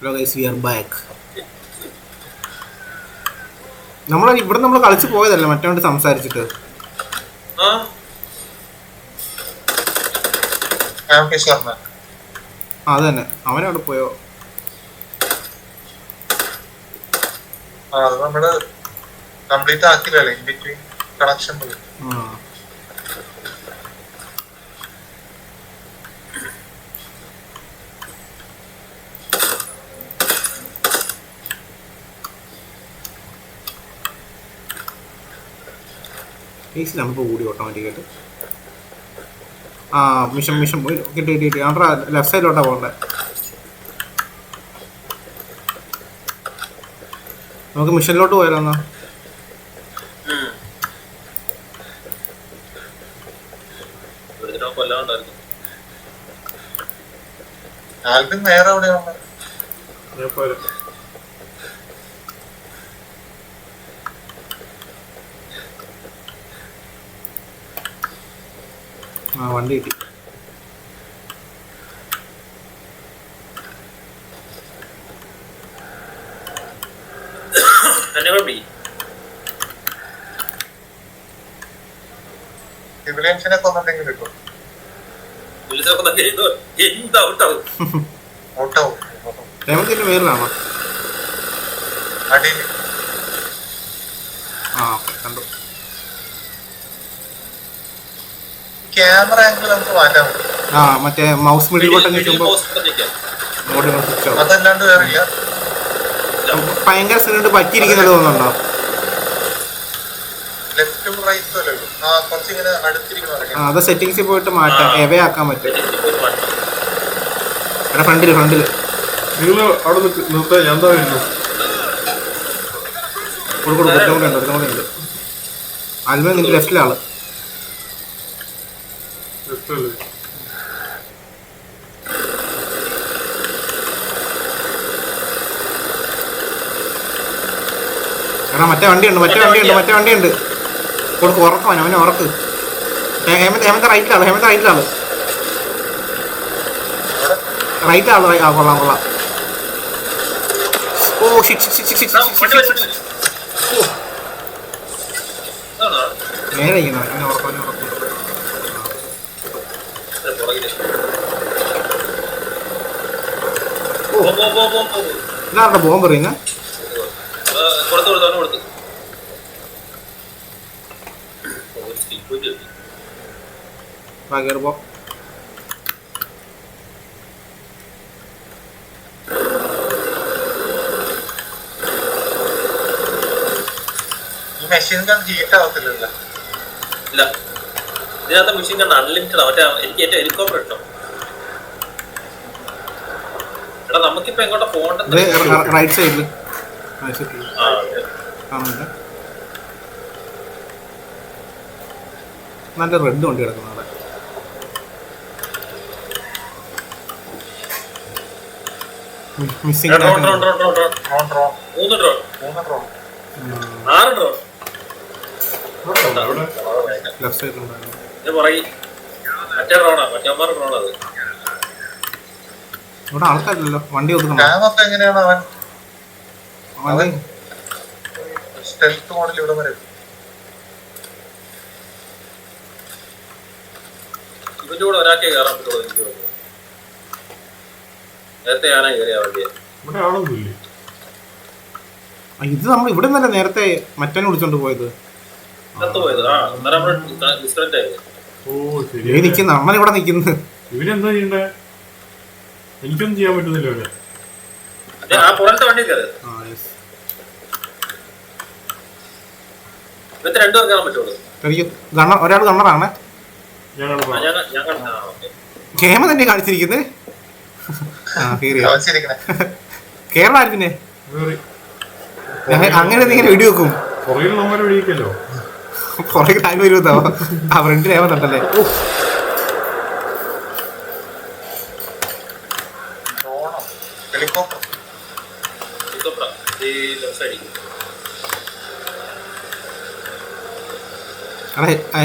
Hello guys, we are back. ഇവിടെ നമ്മൾ കളിച്ച് പോയതല്ലേ മറ്റോണ്ട് സംസാരിച്ചിട്ട്. അത് തന്നെ, അവനവിടെ പോയോ? നമ്മള് കംപ്ലീറ്റ് ആക്കില്ലല്ലേ ഇൻ ബിറ്റ്വീൻ കണക്ഷൻ. നമുക്ക് കൂടി ഓട്ടോമാറ്റിക്കായിട്ട്. മിഷൻ പോയി കിട്ടി. അവിടെ ലെഫ്റ്റ് സൈഡിലോട്ടാണ് പോകണ്ടേ. നമുക്ക് മിഷനിലോട്ട് പോയാലോ എന്നാ. വേറെ എവിടെയാണ്? വണ്ടി കിട്ടി. സിവിലിയൻസിനെ കൊന്നിട്ടെങ്കിലും കിട്ടും. പേരിലാണോ? അടിയിൽ കണ്ടു. ക്യാമറ ആംഗിൾ നമുക്ക് മാറ്റാൻ പറ്റും. മറ്റേ മൗസ് മിഡിൽ ബട്ടൺ കിട്ടുമ്പോൾ അതല്ലാണ്ട് വേറില്ല. ഭയങ്കര സ്ക്രീൻ പറ്റിയിരിക്കുന്നത് തോന്നുന്നുണ്ടോ? ലെഫ്റ്റും റൈറ്റും അല്ലേ ഉള്ളൂ. കുറച്ചിങ്ങനെ അടുത്തിരിക്കണം. അത് സെറ്റിങ്സിൽ പോയിട്ട് മാറ്റാം, എവേ ആക്കാൻ പറ്റും. എടാ ഫ്രണ്ടില് നിങ്ങൾ അവിടെ നിർത്താൻ ഞാൻ എന്താ വരുന്നു? ഒരുത്തമുണ്ട്. അൽമ നിന്റെ ലെഫ്റ്റിലാള്. എടാ മറ്റേ വണ്ടിയുണ്ട്. കൊടുക്ക്, ഉറക്കും അവനെ ഉറക്ക്. ഹേമന്ത് റൈറ്റിലാള്. കൊള്ളാം. ഓ നേരെ ഇങ്ങനെ ഉറക്കും. ഇതാരുടെ ബോംബ് എറിയുന്ന? കയറുമ്പോ മെഷീൻ ഗൺ ഹീറ്റ് ആവത്തില്ലല്ലോ. ഇല്ല, ഇതിനകത്ത് മെഷീൻ ഗൺ അൺലിമിറ്റഡ്. മറ്റേ എനിക്ക് ഏറ്റവും ഹെലികോപ്റ്റർ ഇഷ്ടം. എടാ നമുക്കിപ്പോ എങ്ങോട്ടാ പോകേണ്ടത്? റൈറ്റ് സൈഡില് നല്ല റെഡ് വണ്ടി കിടക്കുന്ന അവിടെ. മിസ്സിംഗ് ലെഫ്റ്റ് സൈഡിലുണ്ടായിരുന്നു. ഇവിടെ ആൾക്കാരില്ലല്ലോ. വണ്ടി ഒതുക്കണം. എങ്ങനെയാണ് അവൻ സ്റ്റെൽത്ത് മോഡിൽ ഇവിടെ വരെ ഇവന്റെ കൂടെ ഒരാൾക്കേ കയറാൻ പറ്റുള്ളൂ. എനിക്ക് തോന്നുന്നു നേരത്തെ ഞാനാ കയറിയ വണ്ടിയെ. ഇത് നമ്മൾ ഇവിടെ നിന്നല്ല നേരത്തെ മറ്റേ വിളിച്ചോണ്ട് പോയത്. നിക്കുന്ന അമ്മൻ ഇവിടെ നിക്കുന്നു. ഇവരെന്താ ചെയ്യണ്ടേ? എനിക്കൊന്നും ചെയ്യാൻ പറ്റുന്നില്ല. ഒരാൾ ഗണ്ണറാണ്. കേമ തന്നെ കാണിച്ചിരിക്കുന്നത്. കേരള പിന്നെ അങ്ങനെ ഇങ്ങനെ വെടി വെക്കും. പുറകെ ടൈം വരുമോ? ആ ഫ്രണ്ടിൽ ഏമന്നുണ്ടല്ലേ.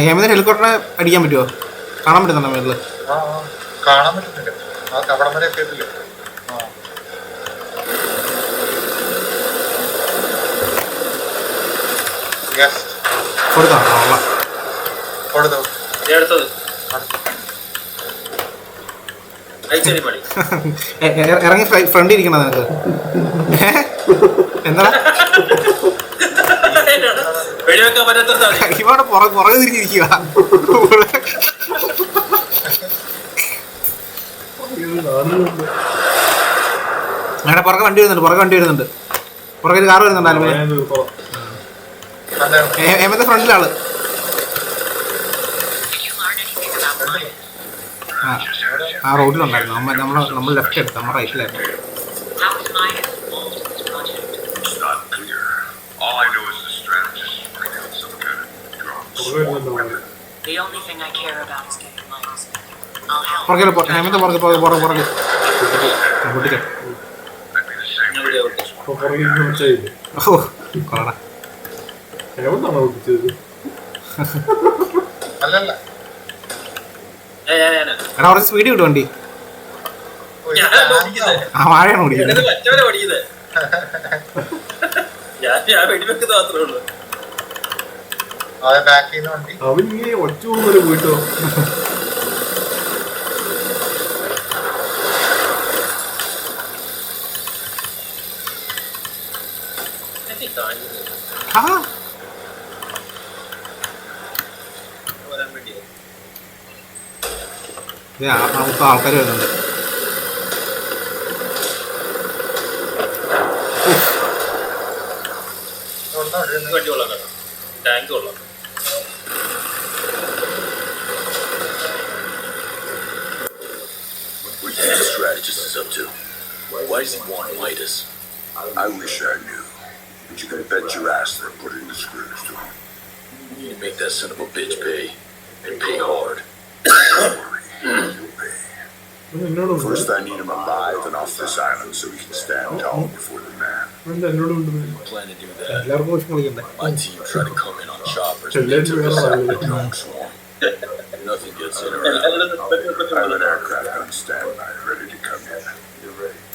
ഹേമന്തിന് ഹെലികോപ്റ്ററെ അടിക്കാൻ പറ്റുമോ? കാണാൻ പറ്റുന്നുണ്ടോ മേളില്? കാണാൻ പറ്റുന്നില്ല. അവിടെ വരെ എത്തിയിട്ടില്ല. യെസ് കൊടുത്തോ കൊടുത്തു ഞാൻ എടുത്തത് അയച്ചടി പണി ഇറങ്ങി ഫ്രണ്ട് ഇരിക്കണ നിനക്ക് എന്താ വെടിവെക്കാൻ പറ്റാത്ത ഇവിടെ പുറകെ തിരിഞ്ഞിരിക്കുക അങ്ങനെ പുറകെ വണ്ടി വരുന്നുണ്ട് പുറകെ ഒരു കാർ വരുന്നുണ്ട് ഹേമന്റെ ഫ്രണ്ടിലാള് ആ റോഡിലുണ്ടായിരുന്നു നമ്മൾ ലെഫ്റ്റ് എടുത്തു നമ്മൾ റൈറ്റിലായിരുന്നു പുറകെ ഹേമന്റെ പുറകെ പൊട്ടിക്കെ ഓ കൊള്ളടാ എവിടെന്നാണോ പൊട്ടിച്ചത്? അല്ലല്ല എടാ കുറച്ച് സ്പീഡ് കിട്ടും വണ്ടി ആ വാഴയാണ് ഓടിക്കുന്നത് മറ്റവരെ പഠിക്കുന്നത് ഞാൻ വെടിവെക്കുന്നത് മാത്രമേ ഉള്ളൂ അതെ ബാക്കിൽ നിന്ന് വണ്ടി അവൻ ഇങ്ങനെ ഒറ്റ വരെ പോയിട്ടോ. ആ വരാൻ വേണ്ടിയോ നമുക്ക് ആൾക്കാർ വരുന്നുണ്ട് വണ്ടി കൊള്ളാം കേട്ടോ ടാങ്ക് കൊള്ളാം What do you think the strategist is up to? Why does he want Midas? I wish I knew. But you can bet your ass they're putting the screws to him. You need to make that son of a bitch pay. And pay hard. Don't worry. He'll pay. എന്നോട് First I need him alive and off this island so he can stand tall before the man. എന്നോട് Plan to do that. എല്ലാവർക്കും വിഷം കളിക്കണ്ടേ My team try to come in on choppers and they took us out of the drone swarm. Nothing gets in or out. I have an aircraft on standby, ready to come in.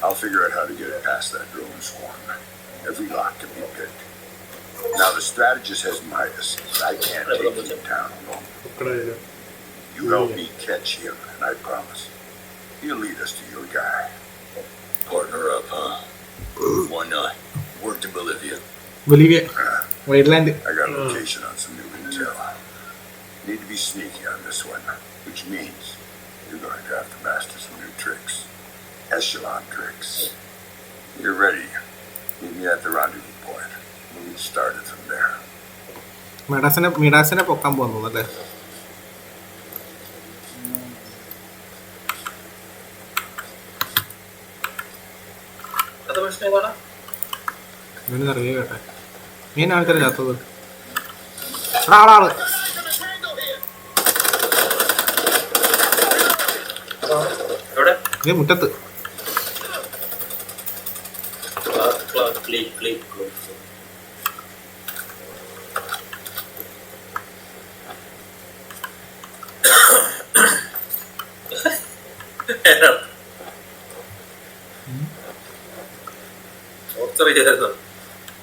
I'll figure out how to get it past that drone swarm. Every lock can be picked. Now the strategist has Midas, but I can't take him down alone. മക്കളായാലും You help me catch him, and I promise he'll lead us to your guy. Partner up, huh? Why not? Worked in Bolivia. Bolivia wide land I got a location on some new intel. Need to be sneaky on this one, which means you're going to have to master some new tricks. Echelon tricks. You're ready. Meet me at the rendezvous point. We'll get started from there. മിഡാസിനെ പൊക്കാൻ പോകുന്നു അല്ലേ അത് പ്രശ്നം ഏതാണ് ഇവനറിയ കേട്ടെ മീൻ ആൾക്കാരെ ചത്തത് എടാ ആളാള് എവിടെ ഈ മുറ്റത്ത്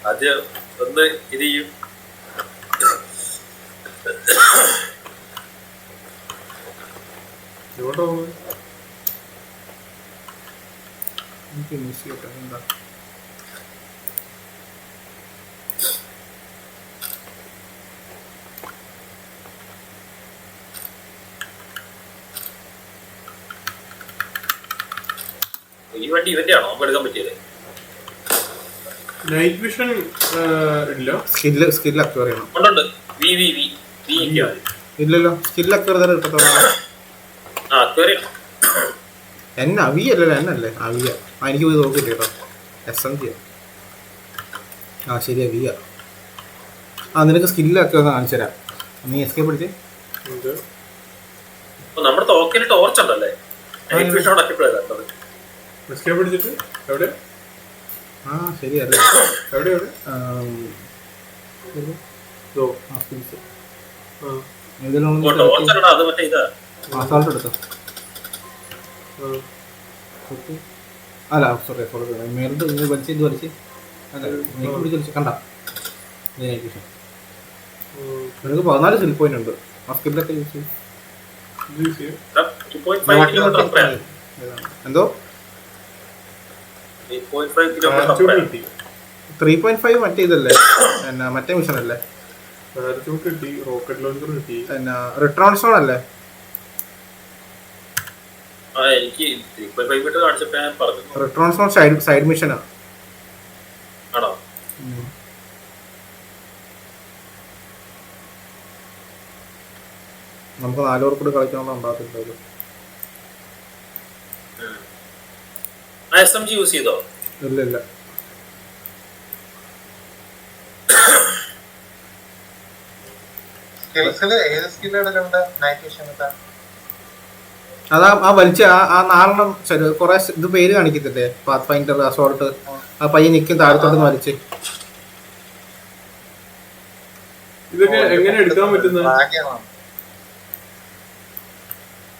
ആദ്യം ഒന്ന് ഇത് ചെയ്യും എവിടെ പോകുന്നത്? എനിക്ക് മിസ് ചെയ്യട്ടെ എന്താ ഈ വണ്ടി ഇവന്റെ ആണോ നമുക്ക് എടുക്കാൻ പറ്റിയത് നൈറ്റ് വിഷൻ ഇല്ല. സ്കില്ല് അക്വയർ ചെയ്യണം ഉണ്ടുണ്ട് വി വി വി വി ഇല്ലല്ലോ സ്കില്ല് അക്വയർ തന്നെ കിട്ടത്തോളൂ ആ അക്വയറി എന്നാ വി അല്ലല്ലോ എന്നല്ലേ ആ വിയ ആ എനിക്ക് പോയി നോക്കിയിട്ട് കേട്ടോ SMG ആ ശരിയാ വിയ ആ നിനക്ക് സ്കില്ല് ഒക്കെ ഒന്ന് കാണിച്ചു തരാം നീ എസ്കേപ്പ് പിടിച്ച് ഇത് നമ്മുടെ തോക്കിന് ടോർച്ച് ഉണ്ടല്ലേ എസ്കേപ്പ് പിടിച്ചിട്ട് എവിടെ ആ ശരിയല്ലേ എവിടെ എവിടെ ഇതോ ആ സ്കിൽസ് ആ ഇതിലൊന്നും അത് മറ്റേ ഇതാ അസാൾട്ട് എടുത്തോ ആ ഓക്കെ അല്ല സോറി മേലോട്ട് വലിച്ച് ഇത് വലിച്ച് അല്ല നീക്ക് പിടിച്ച് വലിച്ച് കണ്ട നിനക്ക് 14 സ്കിൽ പോയിന്റ് ഉണ്ട്. ആ സ്കില്ലൊക്കെ യൂസ് ചെയ്യും. യൂസ് ചെയ്യും. 2.5 കിലോമീറ്റർ അപ്പുറയാണ്. എന്തോ 3.5 കിലോമീറ്റർ പാരച്യൂട്ട് അപ്പുറയാണ്. കിട്ടി. 3.5 മറ്റേ ഇതല്ലേ, എന്നാ മറ്റേ മിഷൻ അല്ലേ, പാരച്യൂട്ട് കിട്ടി, റോക്കറ്റ് ലോഞ്ചർ കിട്ടി. എന്നാ റിട്ടേൺ സോൺ അല്ലേ? എനിക്ക് 3.5 മീറ്റർ കാണിച്ചപ്പോ ഞാൻ പറഞ്ഞു. റിട്ടേൺ സോൺ സൈഡ് മിഷനാ. ആണോ? നമുക്ക് 4 പേർ കൂടി കളിക്കാനുള്ള ഉണ്ടാകത്തില്ല. SMG യൂസ് ചെയ്തോ? ഇല്ല. സ്കിൽസിൽ ഏത് സ്കിൽ എടുക്കണ്ട? നൈറ്റ് വിഷൻ അതാ ആ വലിച്ച ആ 4 ശരി കുറെ ഇത് പേര് കാണിക്കത്തില്ലേ, പാത്ത് ഫൈൻഡർ, അസോൾട്ട്. ആ പയ്യൻ നിൽക്കും താഴത്തോട്ട് വലിച്ച്. ഇതൊക്കെ എങ്ങനെ എടുക്കാൻ പറ്റുന്നത്?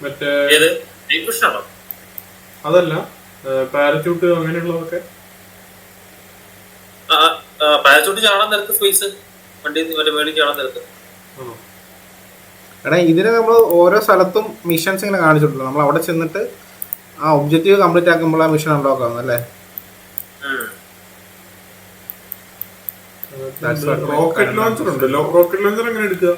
മറ്റേ ഏത് നൈറ്റ് വിഷൻ ആണോ? അതല്ല, പാരച്യൂട്ട് അങ്ങനെയുള്ളതൊക്കെ. പാരച്യൂട്ട് ചാടാൻ നിരക്ക് സ്പേസ് വണ്ടി മറ്റേ മേളിൽ ചാടാൻ നിരക്ക്. ആണോ? എടാ ഇതിന് നമ്മൾ ഓരോ സ്ഥലത്തും മിഷൻസ് ഇങ്ങനെ കാണിച്ചിട്ടുള്ളൂ. നമ്മൾ അവിടെ ചെന്നിട്ട് ആ ഒബ്ജക്റ്റീവ് കംപ്ലീറ്റ് ആക്കുമ്പോൾ ആ മിഷൻ അൺലോക്ക് ആവുന്നു അല്ലേ? റോക്കറ്റ് ലോഞ്ചർ ഉണ്ടല്ലോ. റോക്കറ്റ് ലോഞ്ചർ എങ്ങനെ എടുക്കുക?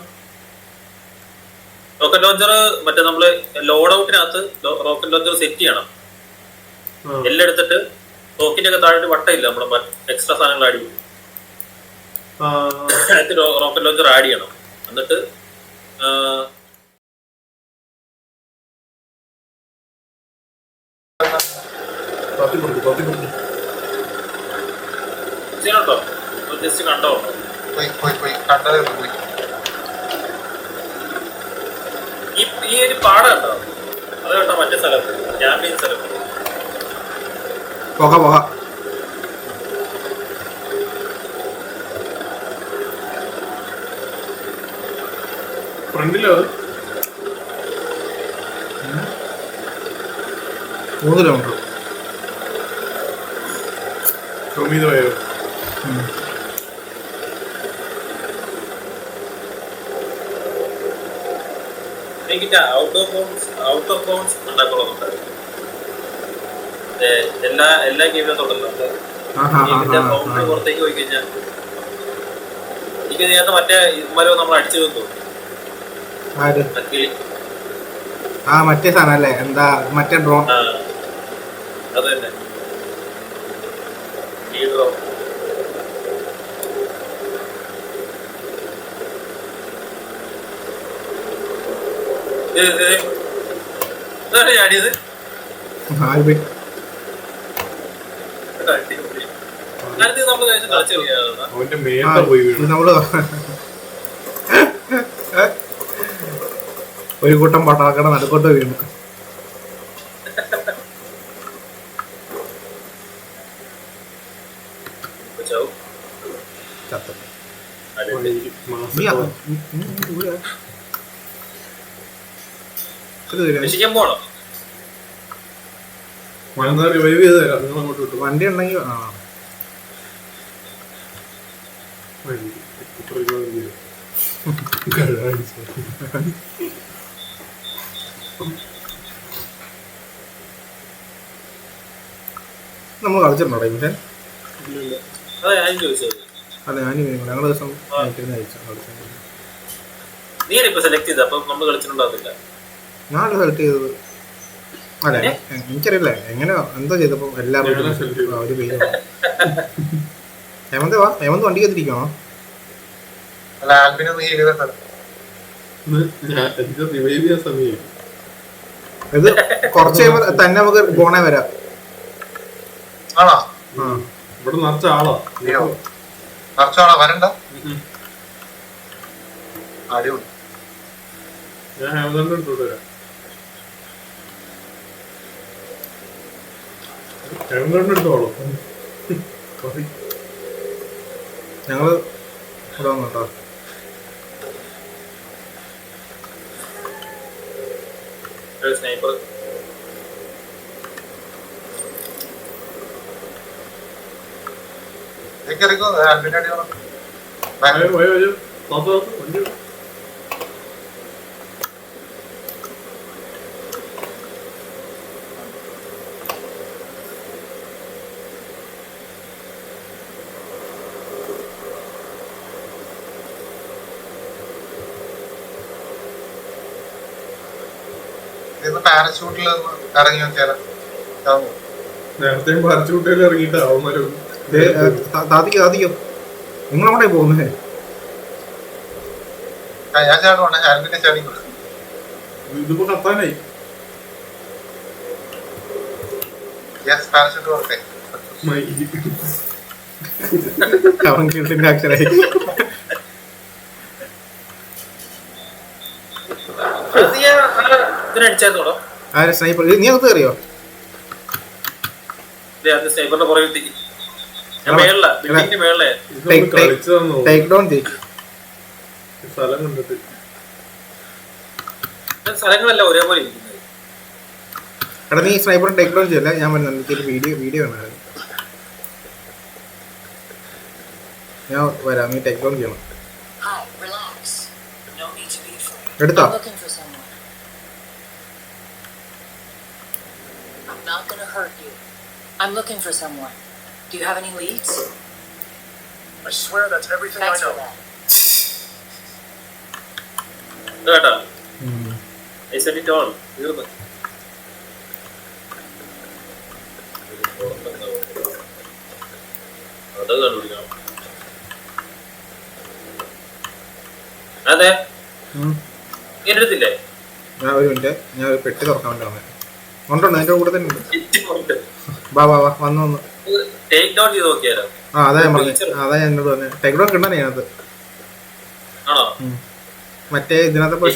റോക്കറ്റ് ലോഞ്ചർ മറ്റേ നമ്മള് ലോഡ് ഔട്ടിനകത്ത് റോക്കറ്റ് ലോഞ്ചർ സെറ്റ് ചെയ്യണം. എല്ലാം എടുത്തിട്ട് റോക്കറ്റിന്റെ ഒക്കെ താഴെ വട്ടയില്ല, നമ്മുടെ എക്സ്ട്രാ സാധനങ്ങൾ ആഡ് ചെയ്യും. അതിനകത്ത് റോക്കറ്റ് ലോഞ്ചർ ആഡ് ചെയ്യണം. എന്നിട്ട് കേട്ടോ ജസ്റ്റ് കണ്ടോ ഈ ഒരു പാടം ഉണ്ടോ? അത് കേട്ടോ മറ്റേ സ്ഥലം ക്യാമ്പയിൻ സ്ഥലം. പോക ഫ്രണ്ടിലോ? 3 കിലോമീറ്റർ പോയോ? എനിക്ക് ഔട്ട് ഓഫ് ബൗണ്ട്സ് ഉണ്ടാക്കണമെന്നുണ്ട്. എല്ലാ ഗെയിമിലും തുടങ്ങുന്നു. ഗെയിമിന്റെ ബൗണ്ടറി പുറത്തേക്ക് പോയി കഴിഞ്ഞാൽ എനിക്ക് ഇതിനകത്ത് മറ്റേ ഇതുമാരോ നമ്മൾ അടിച്ചു തോന്നുന്നു. മറ്റേ സാധനം അല്ലേ, എന്താ മറ്റേ ഡ്രോൺ. അത് തന്നെ ഈ ഡ്രോൺ. ഞാനിത് നമ്മള് കളിച്ചു കളിക്കാ. അവന്റെ മേത്ത പോയി വീണു. നമ്മള് ഒരു കൂട്ടം പട്ടാക്കട നടുക്കോട്ട് വീണു. പോണോ? റിവൈവ് ചെയ്ത് തരാം. നിങ്ങൾ അങ്ങോട്ട് വിട്ടു. വണ്ടി ഉണ്ടെങ്കിൽ നമ്മൾ കളിച്ചിട്ടുണ്ടോ മിഷൻ? അതെ ഞാൻ ചോദിച്ചത്. അതെ ഞങ്ങൾ ദിവസം നീയാണിപ്പോ സെലക്ട് ചെയ്തത്, അപ്പൊ നമ്മൾ കളിച്ചിട്ടുണ്ടാവില്ല. ഞാനല്ല സെലക്ട് ചെയ്തത്. അതെ എനിക്കറിയില്ല എങ്ങനെ എന്താ ചെയ്തപ്പോ എല്ലാവരും ഒരു പേര്. ഹേമന്ത് വാ, ഹേമന്ത് വണ്ടി എത്തിരിക്കണോ? റിവൈവ് ചെയ്യാൻ സമയം ഇത് കുറച്ച് കഴിയുമ്പോ തന്നെ നമുക്ക് പോണേ വരാം. ഇവിടെ നിറച്ച ആളാ. വരണ്ട. അടിപൊളി. ഞാൻ ഹേമന്ത് എടുത്തോട്ട് വരാം. ഹേമന്ത് എടുത്തോളൂ. ഞങ്ങള് ഇവിടെ വന്നു കേട്ടോ. സ്നൈപ്പർ വണ്ടി ഇന്ന് പാരഷൂട്ടിൽ ഇറങ്ങി നോക്കിയാലോ? നേരത്തെ പാരച്ചൂട്ടിൽ ഇറങ്ങിയിട്ട് അവന്മാര് താത്തിക്കോ നിങ്ങളവിടെ പോകുന്നേ? ഞാൻ ചാടുവാണ്, ഹാൻഡിനെ ചാടി. ഇതിപ്പോ കത്താനായി. യെസ്, പാരഷൂട്ട് കൊടുത്തേ. അവൻ കിട്ടിന്റെ അക്ഷരായി. ഇതിനടിച്ചായിരുന്നോടോ ആരെ സ്നൈപ്പർ? നീ അത് അറിയോ? സ്നൈപ്പറിന്റെ പുറകെ മേളില ബിൽഡിങ്ങിന്റെ മേളിലെ ടേക്ക് ഡൗൺ ചെയ്യും. സ്ഥലം കണ്ടിട്ട് സ്ഥലങ്ങളെല്ലാം ഒരേപോലെ ഇരിക്കുന്നത്. എടാ നീ സ്നൈപ്പർ ടേക്ക് ഡൗൺ ചെയ്യല്ല, ഞാൻ പറഞ്ഞ എനിക്കൊരു വീഡിയോ വേണമായിരുന്നു. ഞാൻ വരാം, നീ ടേക്ക് ഡൗൺ ചെയ്യണം. എടുത്തോ? I'm looking for someone. Do you have any leads? I swear that's everything Thanks I for know. that. കേട്ടാ I said it all. തീർന്നു. അത് കണ്ടുപിടിക്കണം. അതെ എന്റെ അടുത്തില്ലേ? ഞാൻ ഒരു മിനിറ്റ്, ഞാൻ ഒരു പെട്ടി തുറക്കാൻ വേണ്ടി വന്നേ. ഉണ്ടോ? അതിന്റെ കൂടെ തന്നെ ഉണ്ട്. വാ വന്ന് ടേക്ക് ഡൗൺ ചെയ്ത് നോക്കിയാലോ? അതാ ഞാൻ പറഞ്ഞത്, അതാ ഞാൻ എന്നോട് പറഞ്ഞത്. ടേക്ക് ഡൗൺ കിട്ടണേ അതിനകത്ത്. ആണോ? മറ്റേ ഇതിനകത്ത് പോയി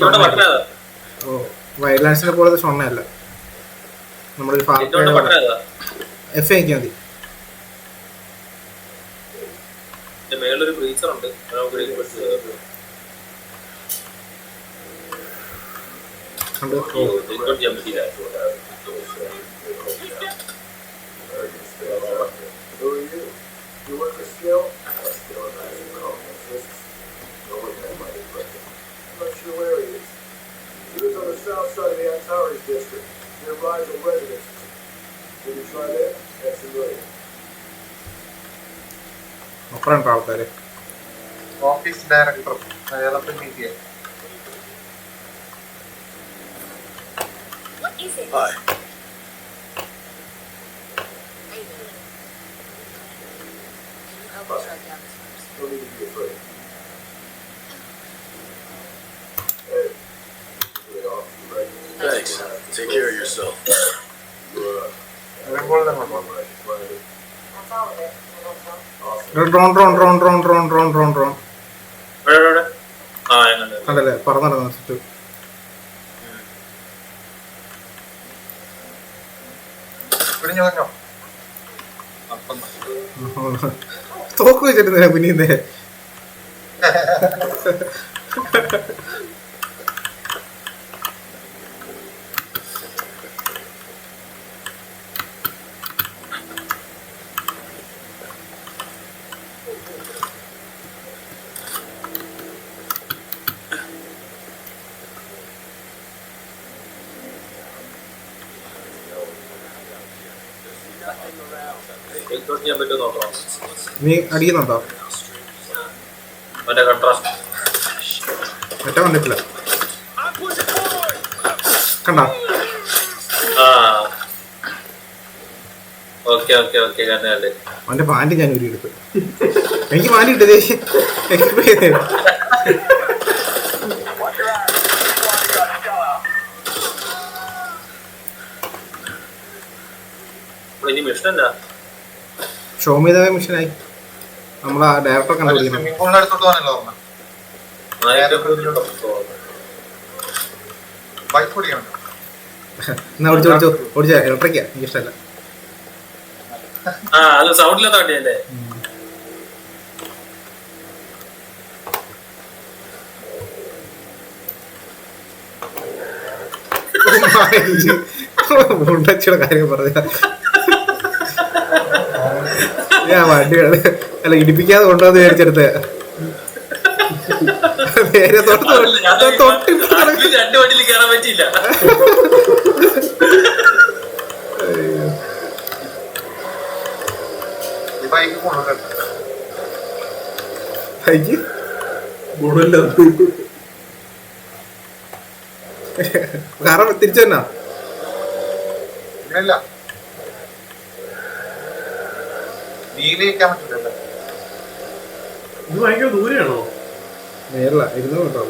വൈൽഡ് ലാൻഡ്സിനെ പോലെ ഷൊണ്ണയല്ല. നമ്മളൊരു എഫ് ആക്കിയാൽ മതി. മേളൊരു ബ്രീച്ചർ ഉണ്ട്. Who are you? You work for Skill? Skill and I are colonists. No one had money, but I'm not sure where he is. He lives on the south side of the Antares district, near Rigel residences. Will you try there? That's a million. അപ്പുറം ആൾക്കാര്. Office director അയാളെ meet ചെയ്യാം. Hi. Don't need to be afraid. Hey, really awesome, right? Thanks. Take care of yourself. വരുമ്പോൾ തന്നെ കൊണ്ടുപോകാം. Drone കണ്ടല്ലേ പറന്നിടന്നു ചുറ്റും. പിടിഞ്ഞു പറഞ്ഞോ. തോക്ക് വെച്ചിട്ട് പിന്നീന്നേ ചെയ്യാൻ പറ്റുമോ നോക്കണം. നീ അടിക്കുന്നുണ്ടോ? മറ്റേ കണ്ടാ മറ്റേ കണ്ടിട്ടില്ല. കണ്ടാ? ഓക്കെ കണ്ടേ. അവന്റെ പാൻറ് ഞാൻ ഊരി എടുത്തു. എനിക്ക് പാൻറ് ഇട്ടതേ ഇനി മിഷനല്ല, ഷോമിതായ മിഷനായി. നമ്മളാ ഡയറക്ടർ കണ്ടുപിടിക്കണം. സ്വിമ്മിംഗ് പൂളിന്റെ അടുത്തോട്ട് പോകാനല്ലോ പറഞ്ഞത്. ബൈക്ക് ഓടിക്കണോ? എന്നാ ഓടിച്ചോ ഇലക്ട്രിക്കാ, എനിക്ക് ഇഷ്ടമല്ല. അത് സൗണ്ടില്ലാത്ത വണ്ടിയല്ലേ? ഉണ്ടച്ചിയുടെ കാര്യം പറഞ്ഞ ഞാൻ വണ്ടിയാണ് അല്ല ഇടിപ്പിക്കാതെ കൊണ്ടുവന്ന് വിചാരിച്ചെടുത്ത നേരെ തൊട്ട് തൊട്ട് രണ്ട് വണ്ടിയിൽ കയറാൻ പറ്റിയില്ല. ഈ ബൈക്ക് കൊണ്ടുവരണം. അയ്യോ ഗുണമില്ല. കാരണം തിരിച്ചു തന്നെ ഇല്ല നീലയിക്കാൻ പറ്റില്ലല്ലോ. ഇത് ഭയങ്കര ദൂരെയാണോ? നേരില്ല 200 മീറ്റർ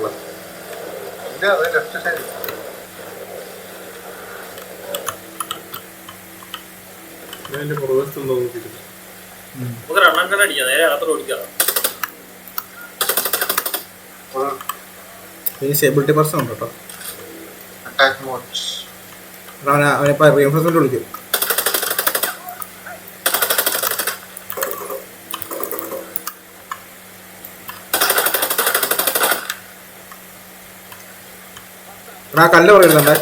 ഇല്ല അത് ലെഫ്റ്റ് സൈഡ്. ഞാൻ എന്റെ പുറവശത്തുണ്ടോ നോക്കിയിരുന്നു. നമുക്ക് റണ്ണാൻ അടിക്കാം, നേരെ അകത്തോട് ഓടിക്കാം. ഇനി സ്റ്റേബിലിറ്റി പ്രശ്നം ഉണ്ട് കേട്ടോ. Attack mode. അവനിപ്പോ റീഎൻഫോഴ്സ്മെന്റ് വിളിക്കും. കല്ല് പറയുന്നുണ്ടേ.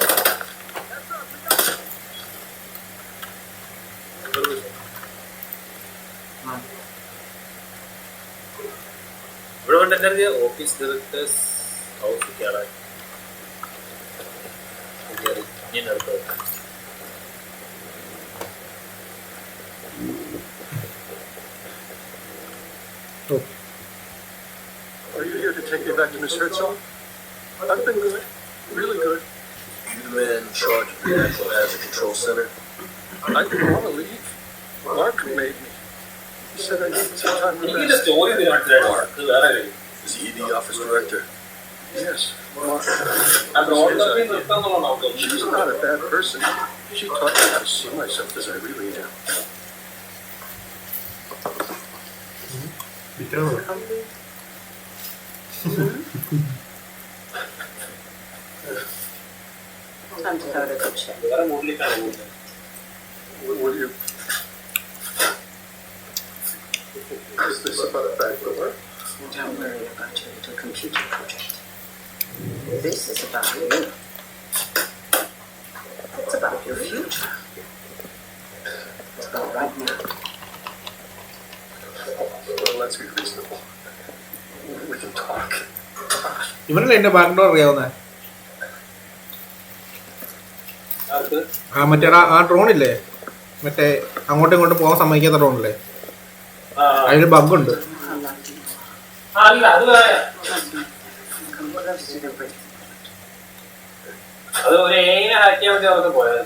ഇവിടെ കൊണ്ട് എന്നെ ഓഫീസ് ഡയറക്ടേഴ്സ് ഹൗസ് കയറാൻ ഇനി നടത്തുക. Are you here to take me back to Miss Herzog? I've been good. Really good. You the man in charge of the Natural Hazard Control Center? I didn't want to leave. Mark made me. He said I needed some time to എനിക്കിന്റെ rest. Story Mark. ഇത് വേറെ കാര്യം. Is he the office director? Yes, Mark. ആ drone തപ്പി നിർത്താന്നുള്ളതാണ് അവർക്ക്. She's not a bad person. She taught me how to see myself as I really am. പിറ്റാണോ? Time to go to the check. വേറെ മൂഡിലേക്കാണ് പോകുന്നത്. What do you... Is this about a back door? Don't worry about your little computer project. This is about you. It's about your future. It's about right now. Well, let's be reasonable. We can talk. ഇവനല്ലേ എന്റെ back door അറിയാവുന്ന അത് മറ്റേ ആ ഡ്രോണില്ലേ, മറ്റേ അങ്ങോട്ടും ഇങ്ങോട്ടും പോകാൻ സമ്മതിക്കാത്ത ഡ്രോണില്ലേ, അതിന് ബഗ്ഗുണ്ട്. അല്ല അത് വേറെ. Come close to the break. അത് ഒരു ഏനെ ഹാക്ക് ചെയ്യാൻ വേണ്ടി അവർക്ക് പോയത്.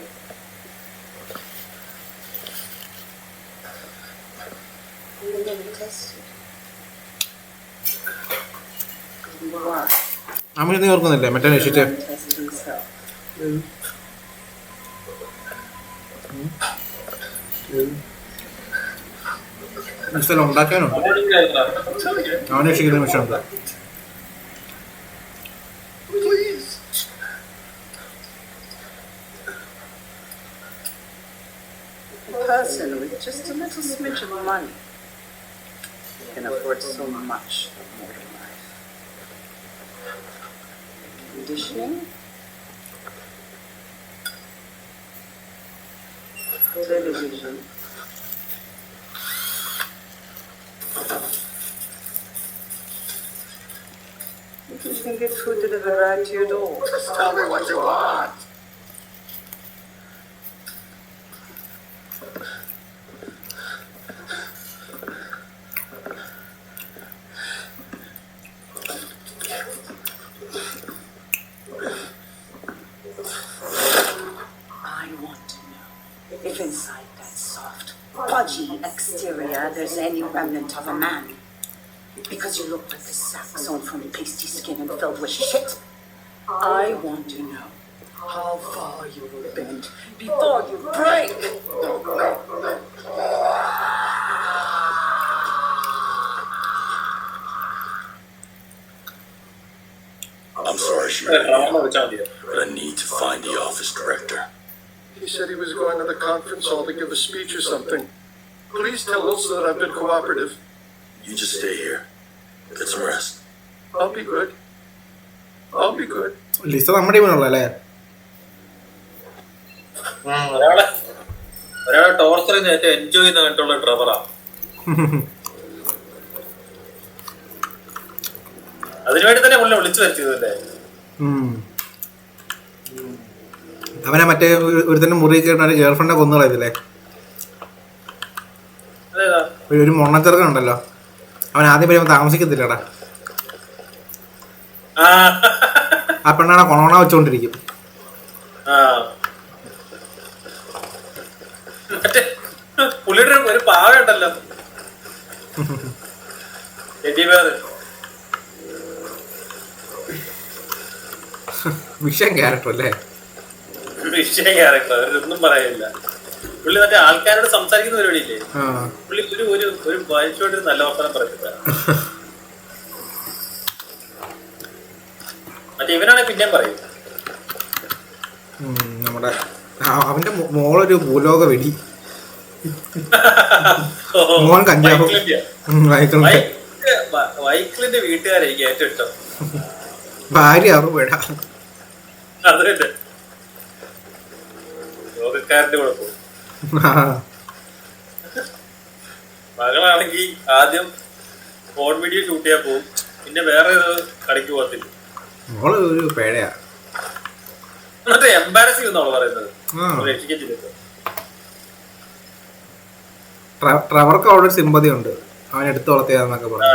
അമ്മ നീ ഓർക്കുന്നില്ലേ മറ്റേ രക്ഷിച്ച് മിസ്റ്റർ ഉണ്ടാക്കാനുണ്ട്, അവനെ രക്ഷിക്കുന്ന മിഷനുണ്ട്. Please. A person with just a little smidge of money can afford so much of modern life. Conditioning, television, you can get food delivered right to your door. Just tell me what you want. I want to know if inside that soft, pudgy exterior there's any remnant of a man. Because you look like a saxon from pasty skin and filled with shit. I want to know how far you will bend before you break. I'm sorry, drama Shirley, വെച്ചാൽ മതിയോ? but I need to find the office director. He said he was going to the conference hall to give a speech or something. Please tell Ilsa that I've been cooperative. You just stay here. Get some rest. I'll be good. I'll be good. Lisa നമ്മുടെ ഇവനുള്ള അല്ലേ? ഒരാളെ torture ചെയ്യുന്ന ഏറ്റവും enjoy ചെയ്യുന്ന കണ്ടുള്ള ട്രവറാ. അതിനുവേണ്ടി തന്നെ പുള്ളി വിളിച്ചു വരുത്തിയതല്ലേ. അവനെ മറ്റേ ഒരു തന്നെ മുറി കയറി ഗേൾ ഫ്രണ്ടെ കൊന്നുകളയത്തില്ലേ, അതേതാ ഒരു മൊണ്ണച്ചെറുക്കനുണ്ടല്ലോ, അവൻ ആദ്യം വരുമ്പോൾ താമസിക്കത്തില്ലടാ, ആ പെണ്ണാണ് കൊണോണ വെച്ചോണ്ടിരിക്കും. മറ്റേ പുള്ളിയുടെ ഒരു പാവ ഉണ്ടല്ലോ, വിഷയം ക്യാരക്ടർ അല്ലേ, വിഷയം ക്യാരക്ടർ, ഒന്നും പറയാനില്ല. പുള്ളി മറ്റേ ആൾക്കാരോട് സംസാരിക്കുന്ന പരിപാടിയില്ലേ, പുള്ളി ഒരു മനുഷ്യയോട് നല്ല വർത്തമാനം പറയത്തില്ല. മറ്റേ ഇവനാണെ പിന്നെയും പറയും. നമ്മുടെ അവന്റെ മോളൊരു ഭൂലോക വെടി, മോൻ കഞ്ചാവ്, വൈക്കിളിന്റെ വീട്ടുകാരെനിക്ക് ഏറ്റവും ഇഷ്ടം. ഭാര്യ ആറും വേട, അത് തന്നെ ലോകക്കാരന്റെ കൂടെ പോകും. മകളാണെങ്കിൽ ആദ്യം ഫോൺ വീഡിയോ ഷൂട്ട് ചെയ്യാൻ പോകും, പിന്നെ വേറെ കടയ്ക്ക് പോകത്തില്ല. മോള് ഒരു പേടയാ, മറ്റേ എംബാരസിംഗ് എന്നാണ് പറയുന്നത്. ട്രവർക്ക് അവിടെ ഒരു സിമ്പതി ഉണ്ട്, അവൻ എടുത്തു വളർത്തിയാന്നൊക്കെ പറഞ്ഞു.